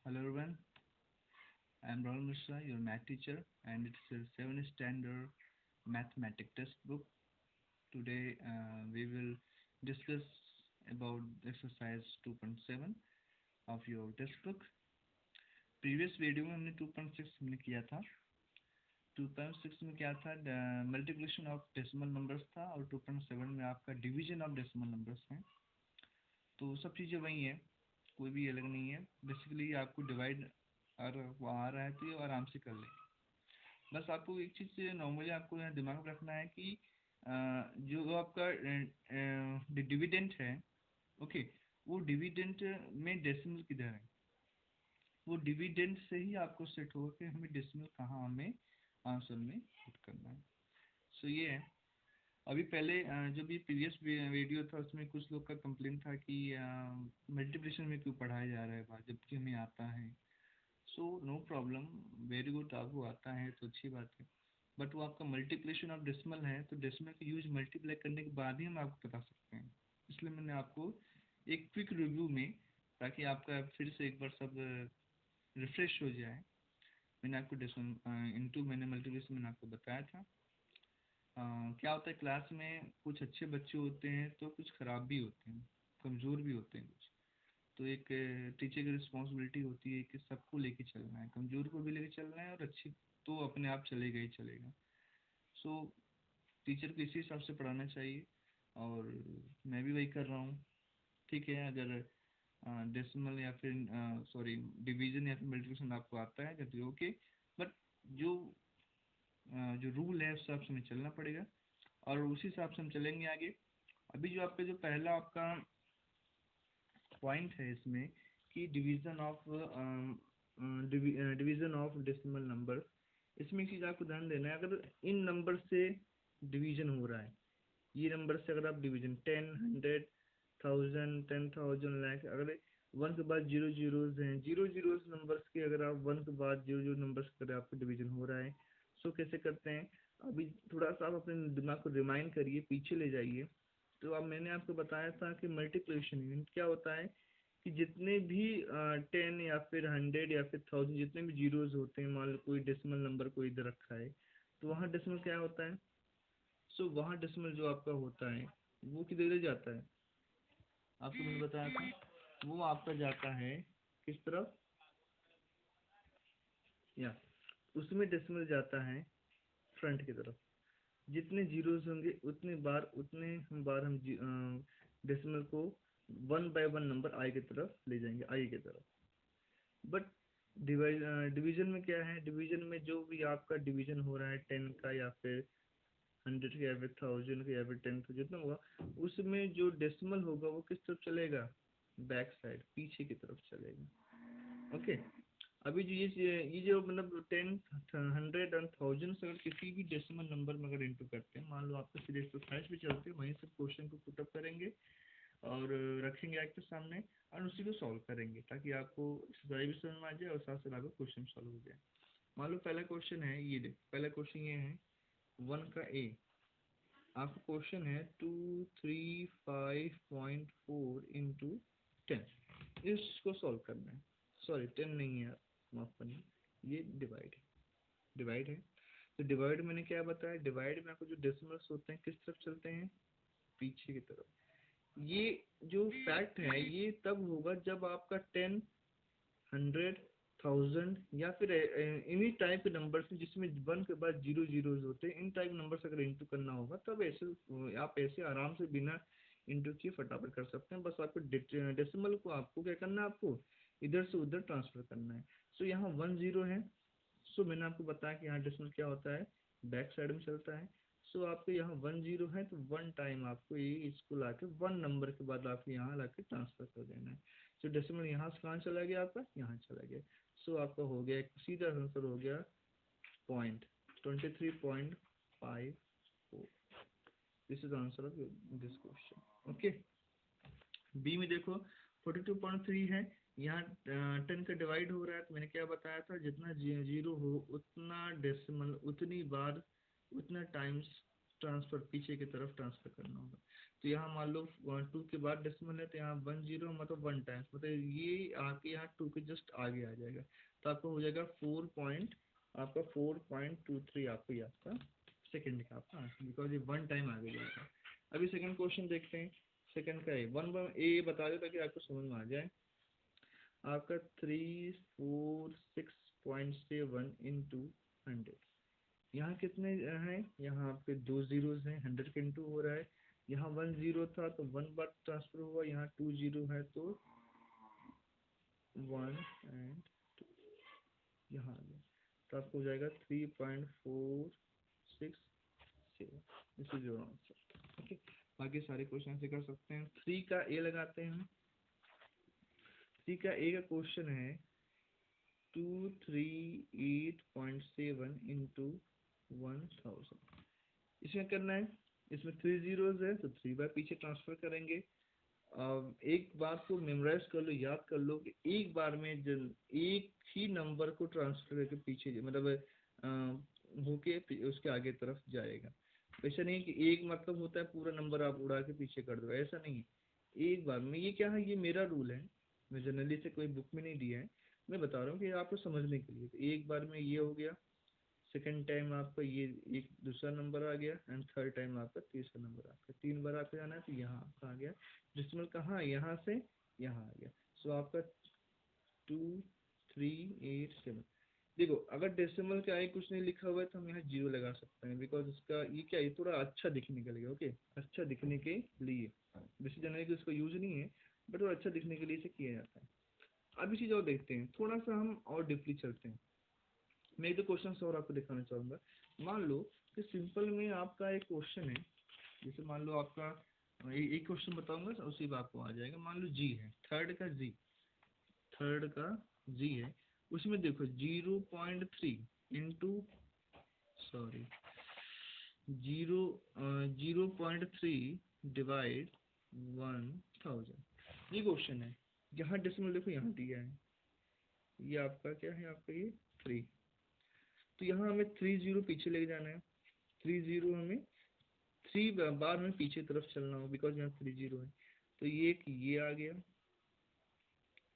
Hello everyone, I am Rahul Mishra, your math teacher, and it's a 7th standard mathematics textbook. Today we will discuss about exercise 2.7 of your textbook. Previous video में हमने 2.6 में किया था। 2.6 में क्या था, multiplication of decimal numbers था, और 2.7 में आपका डिवीजन ऑफ डेसिमल नंबर्स हैं। तो सब चीज़ें वही हैं, कोई भी अलग नहीं है। बेसिकली आपको डिवाइड और वो आ रहा है तो ये आराम से कर लेंगे। बस आपको एक चीज़ नॉर्मली आपको यहाँ दिमाग में रखना है कि जो आपका डिविडेंड है, ओके, वो डिविडेंड में डेसिमल किधर है, वो डिविडेंड से ही आपको सेट होगा कि हमें डेसिमल कहाँ हमें आंसर में पुट करना है। सो ये है। अभी पहले जो भी प्रीवियस वीडियो था उसमें कुछ लोग का कंप्लेंट था कि मल्टीप्लिकेशन में क्यों पढ़ाया जा रहा है बात, जबकि हमें आता है। So no problem, very good, आपको आता है तो अच्छी बात है। बट वो आपका मल्टीप्लिकेशन ऑफ डेसिमल है, तो डेसिमल का यूज मल्टीप्लाई करने के बाद ही हम आपको बता सकते हैं। इसलिए मैंने आपको एक क्विक रिव्यू में, ताकि आपका फिर से एक बार सब रिफ्रेश हो जाए, मैंने आपको इनटू मैंने मल्टीप्लिकेशन मैंने आपको बताया था। क्या होता है, क्लास में कुछ अच्छे बच्चे होते हैं तो कुछ ख़राब भी होते हैं, कमज़ोर भी होते हैं कुछ। तो एक टीचर की रिस्पॉन्सिबिलिटी होती है कि सबको लेके चलना है, कमज़ोर को भी लेके चलना है, और अच्छी तो अपने आप चलेगा ही चलेगा। सो टीचर को इसी हिसाब से पढ़ाना चाहिए, और मैं भी वही कर रहा हूँ। ठीक है, अगर डेसिमल या फिर सॉरी डिवीज़न या फिर मल्टीप्लिकेशन आपको आता है तो ओके, बट जो जो रूल है उस हिसाब से हमें चलना पड़ेगा, और उसी हिसाब से हम चलेंगे आगे। अभी जो आपका जो पहला आपका पॉइंट है इसमें कि डिवीजन ऑफ डेसिमल नंबर, इसमें एक चीज़ आपको ध्यान देना है। अगर इन नंबर से डिवीजन हो रहा है, ये नंबर से अगर आप डिवीजन 10, 100, 1000, 10,000, लाख, अगर वन के बाद जीरो जीरोज हैं, जीरो जीरोज नंबर्स के अगर आप वन के बाद जीरो जीरो नंबर्स अगर आपको डिवीजन हो रहा है, सो कैसे करते हैं। अभी थोड़ा सा आप अपने दिमाग को रिमाइंड करिए, पीछे ले जाइए। तो अब मैंने आपको बताया था कि मल्टीप्लिकेशन क्या होता है, कि जितने भी 10 या फिर 100 या फिर 1000 जितने भी जीरोज होते हैं, मान लो कोई डेसिमल नंबर को इधर रखा है, तो वहाँ डेसिमल क्या होता है। सो वहाँ डेसिमल जो आपका होता है वो किधर जाता है, आपको मैंने बताया था, वो आपका जाता है किस तरफ, या उसमें डेसिमल जाता है फ्रंट की तरफ। जितने जीरोस होंगे उतने बार हम डेसिमल को वन बाय वन नंबर आई की तरफ ले जाएंगे, आई की तरफ। बट डिवीजन में क्या है, डिवीजन में जो भी आपका डिवीजन हो रहा है 10 का या फिर 100 का या फिर 1000 का या फिर 10 का, जितना होगा उसमें जो डेसिमल होगा वो किस तरफ चलेगा, बैक साइड, पीछे की तरफ चलेगा। ओके। अभी जो ये जो मतलब 10, 100 और 1000 से अगर किसी भी डेसिमल नंबर में अगर इंटू करते हैं, मान लो आपको सीधे एक्सरसाइज पे चलते हैं, वहीं से क्वेश्चन को पुटअप करेंगे और रखेंगे आपके सामने, और उसी को सॉल्व करेंगे, ताकि आपको एक्सरसाइज भी समझ में आ जाए और साथ साथ आपको क्वेश्चन सॉल्व हो जाए। मान लो पहला क्वेश्चन है, ये देखो पहला क्वेश्चन ये है 1 का ए। आपका क्वेश्चन है 235.4 इंटू 10, इसको सॉल्व करना है। सॉरी 10 नहीं है, माफ करना, ये डिवाइड है। तो डिवाइड मैंने क्या बताया, डिवाइड में आपको जो डेसिमल्स होते हैं किस तरफ चलते हैं, पीछे की तरफ। ये जो फैक्ट है ये तब होगा जब आपका 10, 100, 1000 या फिर इन्हीं टाइप के नंबर से जिसमें वन के बाद जीरो जीरोज होते हैं, इन टाइप नंबर से अगर इंटू करना होगा तब ऐसे आप ऐसे आराम से बिना इंटू किए फटाफट कर सकते हैं। बस आपको डेसिमल को आपको क्या करना है, आपको इधर से उधर ट्रांसफर करना है। सो यहाँ 10 है। सो मैंने आपको बताया कि यहाँ डेसिमल क्या होता है, बैक साइड में चलता है। सो आपके यहाँ 10 है तो वन टाइम आपको ये इसको लाके वन नंबर के बाद आपको यहाँ लाके ट्रांसफर कर देना है। सो डेसिमल यहाँ से कहाँ चला गया, आपका यहाँ चला गया। सो आपका हो गया एक सीधा आंसर हो गया point 23.54। This is answer of this question. Okay. B में देखो 42.3 है, यहाँ 10 का डिवाइड हो रहा है, तो मैंने क्या बताया था, जितना जीरो हो उतना डेसिमल उतनी बार उतना टाइम्स ट्रांसफर पीछे की तरफ ट्रांसफर करना होगा। तो यहाँ मान लो 2 के बाद डेसिमल है तो यहाँ 10 मतलब 1 टाइम्स, मतलब ये आपके यहाँ 2 के जस्ट आगे आ जाएगा। तो आपका हो जाएगा 4.23 आपको ये आपका सेकंड का आपका आंसर, बिकॉज ये 1 टाइम आगे जाएगा। अभी सेकंड क्वेश्चन देखते हैं। सेकंड का ए बता दो ताकि आपको समझ में आ जाए। आपका 346.7 इंटू 100, यहाँ कितने हैं, यहाँ पे 2 जीरोस हैं, 100 के इंटू हो रहा है। यहाँ 1 जीरो था तो 1 बार ट्रांसफर हुआ, यहाँ 2 जीरो है तो 1 एंड 2 यहाँ आ गया। तो आपको हो जाएगा 3.467, this is your answer. Okay, बाकी सारे क्वेश्चन से कर सकते हैं। 3 का ए लगाते हैं। 3 का ए का क्वेश्चन है 238.7 इंटू 1000। इसमें करना है, इसमें 3 जीरोज है तो 3 बार पीछे ट्रांसफर करेंगे। एक बात को मेमोराइज कर लो, याद कर लो कि एक बार में एक ही नंबर को ट्रांसफर करके पीछे मतलब होके उसके आगे तरफ जाएगा। ऐसा नहीं कि एक मतलब होता है पूरा नंबर आप उड़ा के पीछे कर दो, ऐसा नहीं है। एक बार में, ये क्या है, ये मेरा रूल है, मैं जनरली से कोई बुक में नहीं दिया है, मैं बता रहा हूँ कि आपको समझने के लिए। तो एक बार में ये हो गया, सेकंड टाइम आपका ये एक दूसरा नंबर आ गया, एंड थर्ड टाइम आपका तीसरा नंबर आपका। 3 बार आपको जाना है तो यहाँ आपका आ गया डेसिमल, कहाँ, यहाँ से यहाँ आ गया। सो आपका 2387। देखो अगर डेसिमल के आगे कुछ नहीं लिखा हुआ है तो हम यहाँ जीरो लगा सकते हैं, बिकॉज इसका ये क्या है, थोड़ा अच्छा दिखने के लिए। ओके, अच्छा दिखने के लिए, वैसे जनरली तो इसका यूज नहीं है, बट वो अच्छा दिखने के लिए इसे किया जाता है। अब ये चीज और देखते हैं, थोड़ा सा हम और डीपली चलते हैं। मैं एक दो क्वेश्चन और आपको दिखाना चाहूंगा। मान लो कि सिंपल में आपका एक क्वेश्चन है, जैसे मान लो आपका एक क्वेश्चन बताऊंगा उसी पे आपको आ जाएगा। मान लो जी है, थर्ड का जी है, उसमें देखो 0.3 इंटू, सॉरी, 0.3 डिवाइड 1000, ये क्वेश्चन है। यहाँ डेसिमल देखो यहाँ दिया है, ये आपका क्या है, आपका ये 3। तो यहाँ हमें 3 जीरो पीछे लेके जाना है। 3 जीरो हमें 3 बार हमें पीछे तरफ चलना हो, बिकॉज यहाँ 3 जीरो है। तो ये आ गया,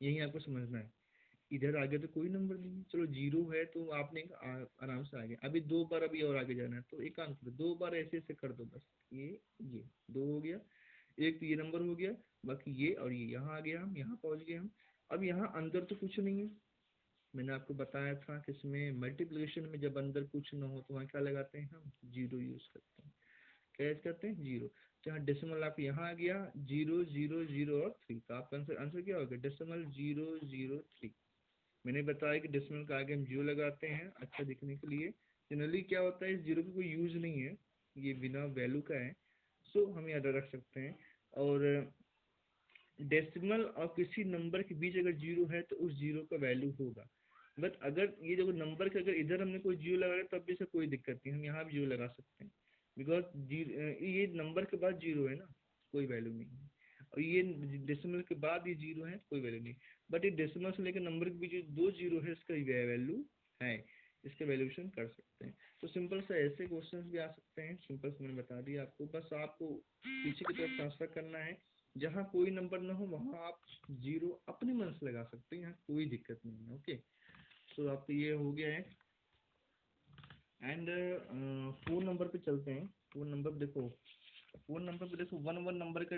यही आपको समझना है। इधर आगे तो कोई नंबर नहीं है, चलो जीरो है तो आपने आराम से आ गया। अभी 2 बार अभी और आगे जाना है, तो एक काम करो, 2 बार ऐसे ऐसे कर दो बस। ये 2 हो गया, एक तो ये नंबर हो गया, बाकी ये और ये यहाँ आ गया, हम यहाँ पहुंच गए हम। अब यहाँ अंदर तो कुछ नहीं है, मैंने आपको बताया था कि इसमें मल्टीप्लिकेशन में जब अंदर कुछ ना हो तो वहाँ क्या लगाते हैं, हम जीरो यूज करते हैं। क्या यूज करते हैं, जीरो। तो यहाँ डेसिमल आप यहाँ आ गया 0 0 0 और 3, तो आपका आंसर आंसर क्या होगा, डेसिमल 0 0 3। मैंने बताया कि डेसिमल का आगे हम जीरो लगाते हैं अच्छा दिखने के लिए। जनरली क्या होता है, इस जीरो का कोई यूज नहीं है, ये बिना वैल्यू का है, सो हम याद रख सकते हैं। और डेसिमल और किसी नंबर के बीच अगर जीरो है तो उस जीरो का वैल्यू होगा। बट अगर ये जो नंबर के अगर इधर हमने कोई जीरो लगाया तब भी से कोई दिक्कत नहीं, हम यहाँ भी जीरो लगा सकते हैं, बिकॉज ये नंबर के बाद जीरो है ना, कोई वैल्यू नहीं है। और ये डेसिमल के बाद ये जीरो है, कोई वैल्यू नहीं। बट ये डेसिमल से लेकर नंबर के बीच दो जीरो है, इसका वैल्यू है, इसका वैल्यूएशन कर सकते हैं। तो सिंपल से ऐसे क्वेश्चंस भी आ सकते हैं। सिंपल से मैंने बता दिया आपको, बस आपको पीछे की तरफ ट्रांसफर करना है, जहाँ कोई नंबर ना हो वहाँ आप जीरो अपने मन से लगा सकते हैं, यहाँ कोई दिक्कत नहीं है। ओके, तो आप ये हो गया है। एंड 4 नंबर पे चलते हैं। 4 नंबर देखो, 4 नंबर पे देखो 1 1 नंबर का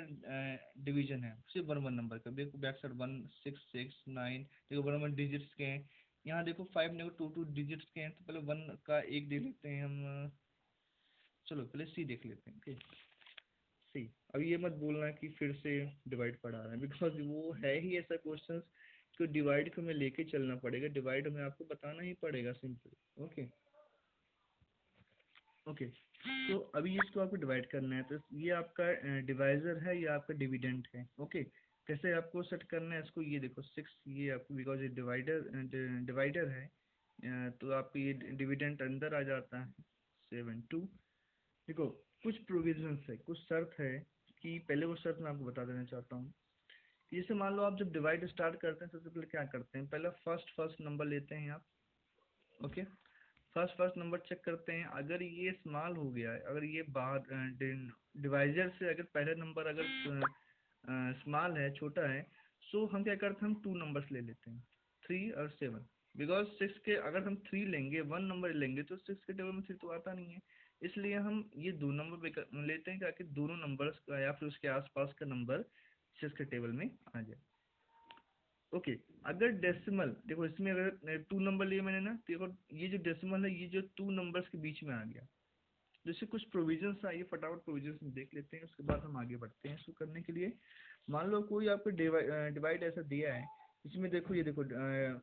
डिवीजन है, सिर्फ 1 1 नंबर का। देखो बैक साइड 1 6 6 9, देखो 1 1 डिजिट्स के हैं। यहाँ देखो 5 देखो 2 2 डिजिट्स के हैं। तो पहले 1 का एक देख लेते हैं हम। चलो पहले सी देख लेते हैं। ओके, सी। अब ये मत बोलना कि फिर से डिवाइड पढ़ा रहा है, बिकॉज वो है ही ऐसा क्वेश्चन, तो डिवाइड को हमें लेके चलना पड़ेगा, डिवाइड हमें आपको बताना ही पड़ेगा सिंपल। ओके ओके, तो अभी इसको आपको डिवाइड करना है, तो ये आपका डिवाइजर है, ये आपका डिविडेंड है। ओके, कैसे आपको सेट करना है इसको, ये देखो 6, ये आपको बिकॉज ये डिवाइडर है, तो आप ये डिविडेंड अंदर आ जाता है 7 2। देखो कुछ प्रोविजंस है, कुछ शर्त है, कि पहले वो शर्त मैं आपको बता देना चाहता हूँ। जैसे मान लो आप जब डिवाइड स्टार्ट करते हैं सबसे पहले क्या करते हैं, पहले फर्स्ट नंबर लेते हैं आप। Okay, first first number check करते हैं। अगर ये स्मॉल हो गया है, अगर ये बाहर डिवाइजर से अगर पहला नंबर अगर स्मॉल है, छोटा है, सो हम क्या करते हैं, हम टू नंबर्स ले लेते हैं, 3 और 7। बिकॉज 6 के अगर हम 3 लेंगे, 1 नंबर लेंगे, तो 6 के टेबल में 3 तो आता नहीं है। इसलिए हम ये 2 नंबर लेते हैं, ताकि दोनों नंबर्स का या फिर उसके आसपास का नंबर 6 के टेबल में आ जाए। ओके। अगर डेसिमल देखो, इसमें अगर 2 नंबर लिए मैंने ना, देखो ये जो डेसिमल है, ये जो 2 नंबर्स के बीच में आ गया। जैसे कुछ प्रोविजंस आइए फटाफट प्रोविजंस देख लेते हैं, उसके बाद हम आगे बढ़ते हैं इसको करने के लिए। मान लो कोई आपको डिवाइड ऐसा दिया है, इसमें देखो, ये देखो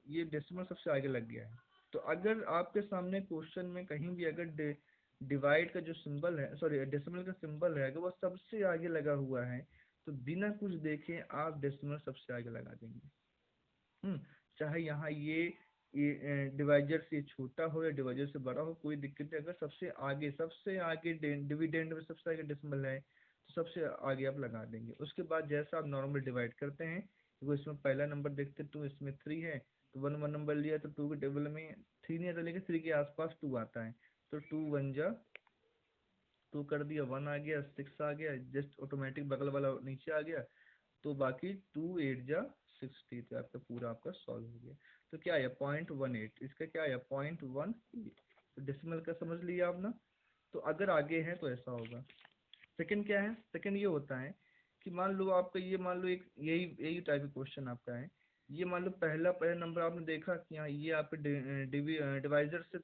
ये डेसिमल सबसे आगे लग गया है। तो अगर आपके सामने क्वेश्चन में कहीं भी अगर डिवाइड का जो सिंबल है, सॉरी डेसिमल का सिंबल है, अगर वो सबसे आगे लगा हुआ है, तो बिना कुछ देखे आप डेसिमल सबसे आगे लगा देंगे। हम्म। चाहे यहाँ ये डिवाइजर से छोटा हो या डिवाइजर से बड़ा हो, कोई दिक्कत नहीं। अगर सबसे आगे डिविडेंड में सबसे आगे डेसिमल है, तो सबसे आगे आप लगा देंगे। उसके बाद जैसा आप नॉर्मल डिवाइड करते हैं, तो इसमें पहला नंबर देखते 2, इसमें 3 है, तो 1 1 नंबर लिया, तो 2 के टेबल में 3 नहीं आता, लेकिन 3 के आसपास 2 आता है। तो 2 कर दिया, 1 आ गया, 6 आ गया, जस्ट ऑटोमेटिक बगल वाला नीचे आ गया। तो बाकी 2 8 जा 60, तो आपका पूरा आपका सॉल्व हो गया। तो क्या आया 0.18, इसका क्या आया 0.18। तो डेसिमल का समझ लिया आप ना। तो अगर आगे है तो ऐसा होगा। सेकंड क्या है, सेकंड ये होता है कि मान लो आपका ये, मान लो एक यही यही टाइप का क्वेश्चन आपका है। ये मान लो पहला पहला नंबर आपने देखा कि हाँ ये आपके डिवाइजर से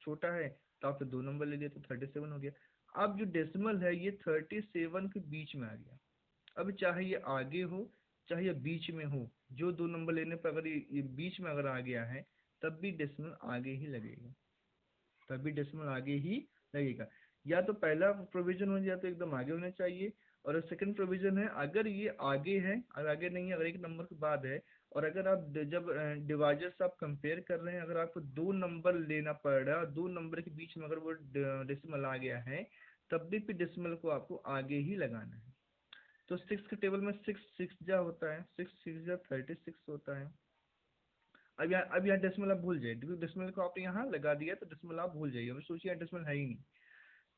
छोटा है, तो आपने 2 नंबर ले लिया, तो 37 हो गया। अब जो डेसिमल है ये 37 के बीच में आ गया। अब चाहे ये आगे हो, चाहे ये बीच में हो, जो 2 नंबर लेने पर अगर ये बीच में अगर आ गया है, तब भी डेसिमल आगे ही लगेगा, तभी डेसिमल आगे ही लगेगा। या तो पहला प्रोविजन हो जाए तो एकदम आगे होना चाहिए, और सेकंड प्रोविजन है अगर ये आगे है, अगर आगे नहीं है, अगर एक नंबर के बाद है, और अगर आप जब डिवाइजर से आप कंपेयर कर रहे हैं, अगर आपको 2 नंबर लेना पड़ रहा है, 2 नंबर के बीच में अगर वो डेसिमल आ गया है, तब भी डेसिमल को आपको आगे ही लगाना है। तो 6 के टेबल में 6 6 जा होता है, 6 6 जा 36 होता है। अब यहाँ डेसिमल आप भूल जाइए, क्योंकि डेसिमल को आपने यहाँ लगा दिया, तो डेसिमल आप भूल जाइए। अभी सोचिए डेसिमल है ही नहीं,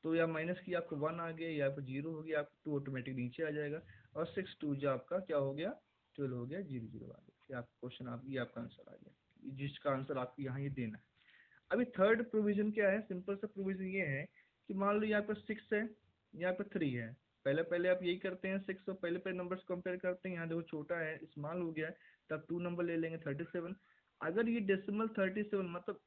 तो या माइनस की आपको 1 आ गया, या आपको 0 हो गया, आपको 2 ऑटोमेटिक नीचे आ जाएगा। और 6 2 जो आपका क्या हो गया, 12 हो गया, 0 0 आ गया। ये आपका क्वेश्चन, आप ये आपका आंसर आ गया, जिसका आंसर आपको यहाँ ये देना है। अभी थर्ड प्रोविजन क्या है, सिंपल सा प्रोविजन ये है कि मान लो यहाँ पर 6 है, यहाँ पर 3 है। पहले पहले आप यही करते हैं, 6 और पहले पहले नंबर्स कंपेयर करते हैं। यहाँ देखो छोटा है, स्मॉल हो गया है, तब 2 नंबर ले लेंगे, 37। अगर ये डेसिमल 37 मतलब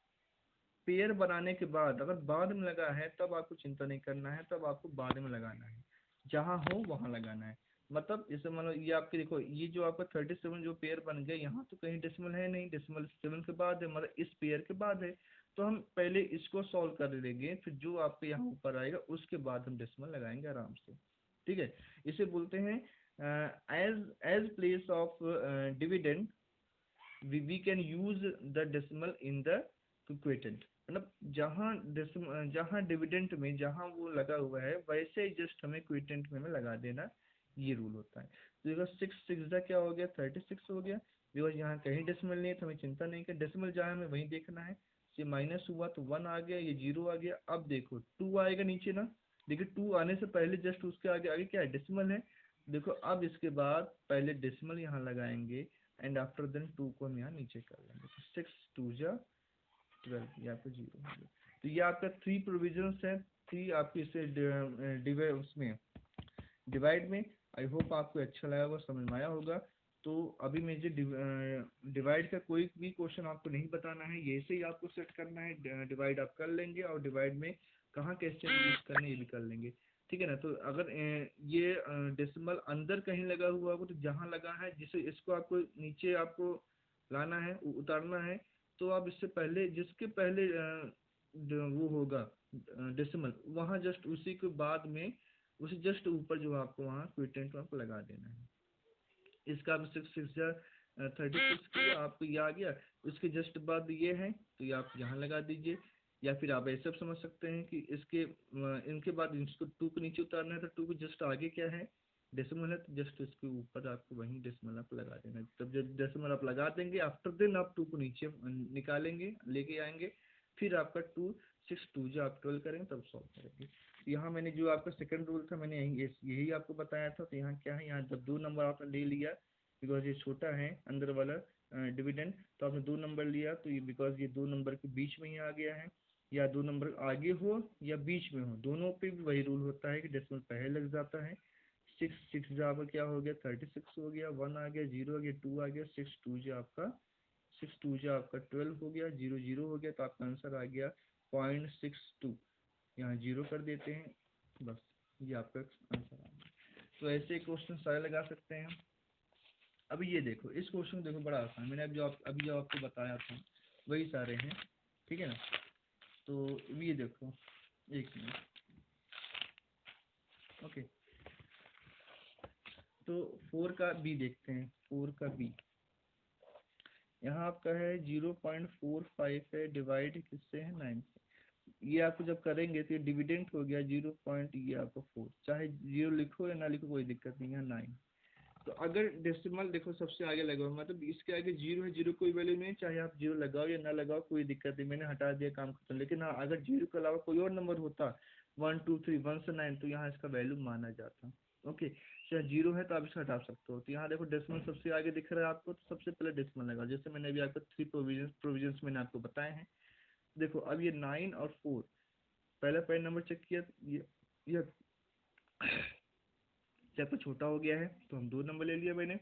पेयर बनाने के बाद अगर बाद में लगा है, तब आपको चिंता नहीं करना है, तब आपको बाद में लगाना है, जहाँ हो वहाँ लगाना है। मतलब जैसे मान लो ये आपके देखो, ये जो आपका 37 जो पेयर बन गया, यहाँ तो कहीं डेसिमल है नहीं, डेसिमल 7 के बाद है, मतलब इस पेयर के बाद है। तो हम पहले इसको सॉल्व कर लेंगे, फिर जो आपके यहाँ ऊपर आएगा उसके बाद हम डेसिमल लगाएंगे आराम से। ठीक है। इसे बोलते हैं as as place of dividend we can use the decimal in the quotient. मतलब जहाँ डिविडेंट में जहाँ वो लगा हुआ है, वैसे ही जस्ट हमें क्विटेंट में लगा देना, ये रूल होता है। तो देखो 6 6 का क्या हो गया, 36 हो गया। बिकॉज यहाँ कहीं डेसिमल नहीं है, तो हमें चिंता नहीं कर, डेसिमल जहाँ हमें वहीं देखना है। ये माइनस हुआ तो 1 आ गया, ये 0 आ गया। अब देखो 2 आएगा नीचे ना, देखिए 2 आने से पहले जस्ट उसके आगे आगे क्या है, डेसिमल है। देखो अब इसके बाद पहले डेसिमल यहाँ लगाएंगे, एंड आफ्टर देन 2 को हम यहाँ नीचे कर लेंगे। तो 6 2 जा 12, या फिर 0 हो गया। तो ये आपका 3 प्रोविजंस है, 3 आपके इसे डिवाइड उसमें डिवाइड में। आई होप आपको अच्छा लगा होगा, समझ में आया होगा। तो अभी मुझे डिवाइड का कोई भी क्वेश्चन आपको नहीं बताना है, ये से ही आपको सेट करना है। डिवाइड आप कर लेंगे, और डिवाइड में कहाँ कैसे यूज करना है ये भी कर लेंगे। ठीक है ना। तो अगर ये डेसिमल अंदर कहीं लगा हुआ होगा, तो जहाँ लगा है जिसे इसको आपको नीचे आपको लाना है, उतारना है, तो आप इससे पहले जिसके पहले वो होगा डेसिमल, वहाँ जस्ट उसी के बाद में उसे जस्ट ऊपर जो आपको वहाँ क्विटेंट आपको लगा देना है। इसका आप 6 6 जा 36 किया, आपको ये आ गया। उसके जस्ट बाद ये है, तो ये आप यहाँ लगा दीजिए। या फिर आप ऐसे समझ सकते हैं कि इसके इनके बाद इसको 2 को नीचे उतारना है, तो 2 को जस्ट आगे क्या है, डेसिमल है, तो जस्ट इसके ऊपर आपको वहीं डेसिमल आप लगा देना है। तब जब डेसिमल आप लगा देंगे, आफ्टर देन आप 2 को नीचे निकालेंगे, लेके आएंगे, फिर आपका 2 6 2 जो आप 12 करेंगे तब सॉल्व करेंगे। तो यहाँ मैंने जो आपका सेकंड रूल था मैंने यही आपको बताया था। तो यहाँ क्या है, यहाँ जब 2 नंबर आपने ले लिया, बिकॉज ये छोटा है अंदर वाला डिविडेंड, तो आपने 2 नंबर लिया, तो ये बिकॉज ये 2 नंबर के बीच में ही आ गया है, या 2 नंबर आगे हो या बीच में हो, दोनों पे भी वही रूल होता है कि डेसिमल पहले लग जाता है। 6 6 जो आपका क्या हो गया 36 हो गया, 1 आ गया, 0 आ गया, 2 आ गया, 6 2 जो आपका 12 हो गया, 0 0 हो गया, तो आपका आंसर आ गया 0.62। यहाँ 0 कर देते हैं, बस ये आपका आंसर आ गया। तो ऐसे क्वेश्चन सारे लगा सकते हैं। अभी ये देखो, इस क्वेश्चन को देखो, बड़ा आसान, मैंने अभी जो आपको बताया था वही सारे हैं, ठीक है ना। तो ये देखो, एक मिनट, ओके। तो 4 का बी देखते हैं, 4 का बी यहाँ आपका है 0.45 है, डिवाइड किससे है 9 से। ये आपको जब करेंगे तो ये डिविडेंट हो गया 0 पॉइंट, ये आपका 4, चाहे 0 लिखो या ना लिखो कोई दिक्कत नहीं है, 9। तो अगर डेसिमल देखो सबसे आगे लगाओ, मतलब इसके आगे 0 है, 0 कोई वैल्यू नहीं, चाहे आप 0 लगाओ या ना लगाओ कोई दिक्कत नहीं, मैंने हटा दिया, काम खत्म। लेकिन हाँ, अगर 0 के अलावा कोई और नंबर होता 1 2 3 1 से 9, तो यहाँ इसका वैल्यू माना जाता। ओके, चाहे 0 है तो आप इसे हटा सकते हो। तो यहाँ देखो डेसिमल सबसे आगे दिख रहा है आपको, तो सबसे पहले डेसिमल लगाओ, जैसे मैंने अभी आपको 3 प्रोविजंस मैंने आपको बताए हैं। देखो अब ये 9 और 4, पहला पैन नंबर चेक किया, ये जब तो छोटा हो गया है तो हम 2 नंबर ले लिया मैंने,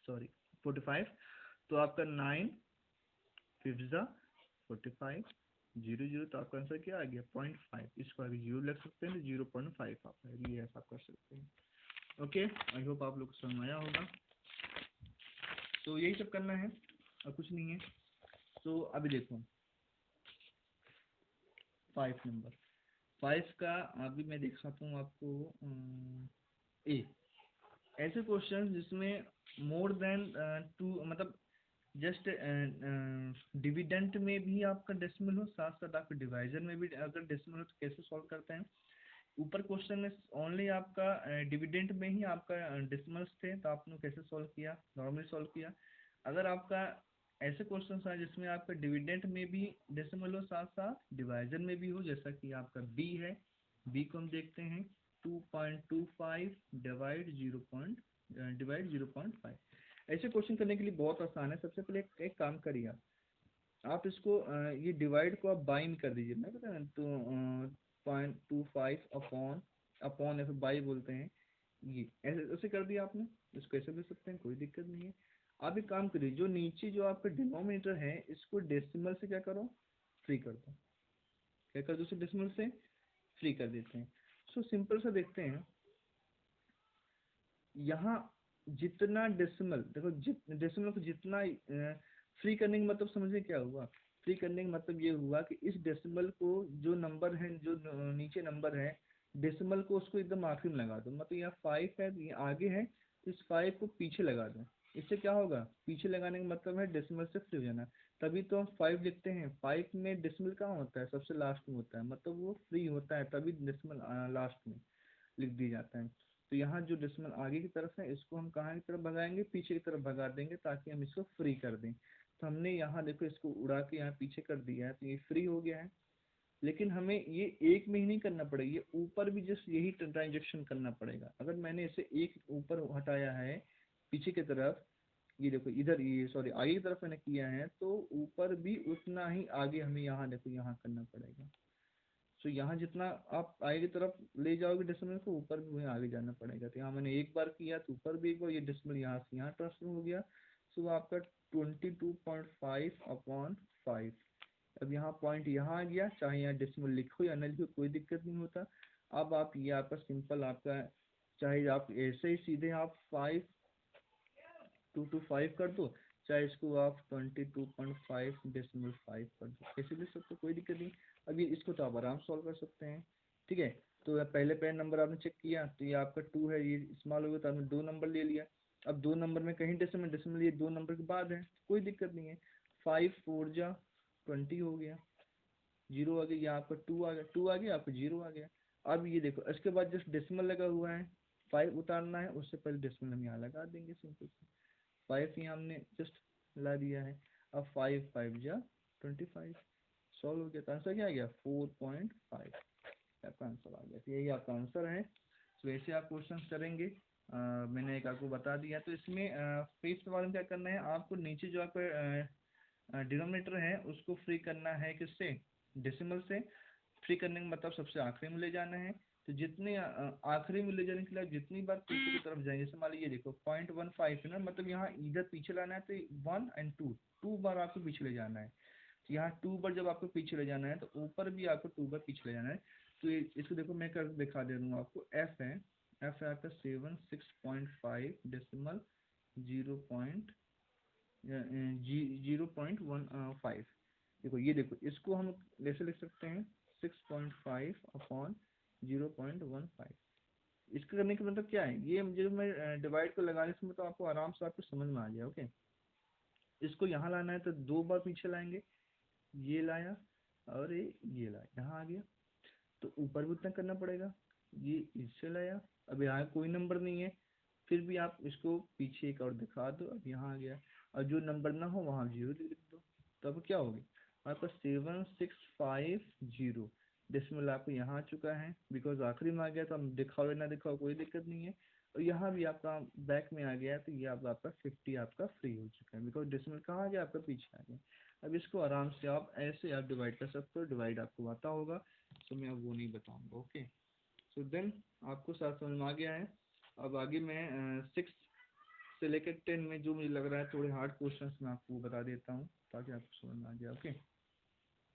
सॉरी 45। तो आपका 9 फिफ्जा 45, 0 0, तो आपका आंसर क्या आ गया 0.5। इसको अभी 0 लग सकते हैं तो 0.5 आपका ये ऐसा आप कर सकते हैं। ओके, आई होप आप लोग को समझ आया होगा। तो यही सब करना है और कुछ नहीं है। तो अभी देखो 5 नंबर, 5 का अभी मैं दिखाता हूँ आपको। ए, ऐसे क्वेश्चन जिसमें मोर देन 2, मतलब जस्ट डिविडेंट में भी आपका डेसिमल हो, साथ साथ आपके डिवाइजन में भी अगर डेसिमल हो, तो कैसे सॉल्व करते हैं। ऊपर क्वेश्चन में ओनली आपका डिविडेंट में ही आपका डेसिमल्स थे, तो आपने कैसे सॉल्व किया, नॉर्मली सॉल्व किया। अगर आपका ऐसे क्वेश्चन है जिसमें आपका डिविडेंट में भी डेसिमल हो, साथ साथ डिवाइजन में भी हो, जैसा कि आपका बी है, बी को हम देखते हैं 2.25 डिवाइड 0.5। ऐसे क्वेश्चन करने के लिए बहुत आसान है। सबसे पहले एक काम करिए आप इसको ये डिवाइड को आप बाई में कर दीजिए, मैं पता है तो 0.25 अपॉन अपॉन ऐसे बाई बोलते हैं, ये ऐसे ऐसे कर दिया आपने। इसको ऐसे ले सकते हैं, कोई दिक्कत नहीं है। आप एक काम करिए, जो नीचे जो आपका डिनोमिनेटर है इसको डेसिमल से क्या करो, फ्री कर दो। क्या कर दो, उसे डेसिमल से फ्री कर देते हैं। सो सिंपल सा देखते हैं, यहाँ जितना डेसिमल देखो, डेसिमल को जितना फ्री करने का मतलब समझे क्या हुआ। फ्री करने का मतलब ये हुआ कि इस डेसिमल को, जो नंबर है, जो नीचे नंबर है, डेसिमल को उसको एकदम आखिरी में लगा दो। मतलब यहाँ 5 है, ये आगे है, तो इस 5 को पीछे लगा दो। इससे क्या होगा, पीछे लगाने का मतलब है डेसिमल से फ्री हो जाना। तभी तो हम 5 लिखते हैं, 5 में डेसिमल कहाँ होता है, सबसे लास्ट में होता है, मतलब वो फ्री होता है, तभी डेसिमल लास्ट में लिख दिया जाता है। तो यहाँ जो डेसिमल आगे की तरफ है, इसको हम कहाँ की तरफ भगाएंगे, पीछे की तरफ भगा देंगे, ताकि हम इसको फ्री कर दें। तो हमने यहाँ देखो इसको उड़ा के यहाँ पीछे कर दिया है, तो ये फ्री हो गया है। लेकिन हमें ये एक में ही नहीं करना पड़ेगा, ये ऊपर भी जस्ट यही ट्रांजेक्शन करना पड़ेगा। अगर मैंने इसे एक ऊपर हटाया है पीछे की तरफ, ये देखो इधर, ये सॉरी आगे की तरफ मैंने किया है, तो ऊपर भी उतना ही आगे हमें यहाँ देखो यहाँ करना पड़ेगा। तो यहाँ जितना आप आगे की तरफ ले जाओगे डेसिमल को, ऊपर भी वहीं आगे जाना पड़ेगा। तो यहाँ मैंने एक बार किया तो ऊपर भी एक बार, ये डेसिमल यहाँ से यहाँ ट्रांसफर हो गया। तो आपका 22.5 अपॉन 5। अब यहाँ पॉइंट यहाँ आ गया, चाहे यहाँ डेसिमल लिखो या न लिखो कोई दिक्कत नहीं होता। अब आप ये आपका सिंपल आपका, चाहे आप ऐसे ही सीधे आप 5 कर दो, चाहे इसको आप 22.5 कर दो, कैसे भी सकते, कोई दिक्कत नहीं। अभी इसको तो आप आराम सॉल्व कर सकते हैं, ठीक है। तो पहले पैन नंबर आपने चेक किया, तो ये आपका 2 है, ये स्मॉल हो गया, तो आपने 2 नंबर ले लिया। अब 2 नंबर में कहीं डेसिमल डेसिमल ये 2 नंबर के बाद है, कोई दिक्कत नहीं है। 5 4 जा 20 हो गया, 0 आ गया, यहाँ आपका 2 आ गया, 2 आ गया, आपका 0 आ गया। अब ये देखो इसके बाद जस्ट डेसिमल लगा हुआ है, 5 उतारना है, उससे पहले डेसिमल हम यहाँ लगा देंगे सिंपल से। 5 यहाँ हमने जस्ट ला दिया है। अब 5 5 जा 25। सॉल्व हो गया, तो आंसर क्या आ गया 4.5 आपका आंसर आ गया। तो यही आपका आंसर है। तो वैसे आप क्वेश्चन करेंगे, मैंने एक आपको बता दिया। तो इसमें फिफ्थ वाले में क्या करना है, आपको नीचे जो आपका डिनोमिनेटर है उसको फ्री करना है, किससे, डेसिमल से। फ्री करने का मतलब सबसे आखिरी में ले जाना है। तो जितने आखिरी में ले जाने के लिए आप जितनी बार पीछे की तरफ जाएंगे, जैसे मान लीजिए देखो 0.15 है ना, मतलब यहाँ इधर पीछे लाना है तो 1 एंड 2, 2 बार आपको पीछे ले जाना है। तो यहाँ 2 बार जब आपको पीछे ले जाना है तो ऊपर भी आपको 2 बार पीछे ले जाना है। तो इसको देखो मैं कर दिखा दे रहा हूँ आपको। एफ है, एफ है आपका 76.5 डेसिमल 0.15। देखो ये देखो, इसको हम कैसे लिख सकते हैं, 6.5 अपॉन 0.15। इसका करने का मतलब क्या है, ये जो मैं डिवाइड को लगाने से मतलब आपको आराम से आपको समझ में आ जाए। ओके, इसको यहाँ लाना है तो 2 बार पीछे लाएंगे, ये लाया और ये लाया, यहाँ आ गया। तो ऊपर भी उतना करना पड़ेगा, ये इससे लाया, अब यहाँ कोई नंबर नहीं है, फिर भी आप इसको पीछे एक और दिखा दो, अब यहाँ आ गया। और जो नंबर ना हो वहाँ 0 लिख दो। तो अब क्या होगी, आपका 7650 डेसिमल आपको यहाँ आ चुका है, बिकॉज आखिरी में आ गया, तो हम दिखाओ या ना दिखाओ कोई दिक्कत नहीं है। और यहाँ भी आपका बैक में आ गया, तो ये आपका 50 आपका फ्री हो चुका है, बिकॉज डेसिमल कहाँ आ गया, आपका पीछे आ गया। अब इसको आराम से आप ऐसे आप डिवाइड कर सकते हो, डिवाइड आपको आता होगा, तो मैं अब वो नहीं बताऊंगा। ओके, सो देन आपको साथ समझ में आ गया है। अब आगे मैं 6 से लेकर 10 में जो मुझे लग रहा है थोड़े हार्ड क्वेश्चंस मैं आपको बता देता हूँ, ताकि आपको समझ में आ जाए। ओके,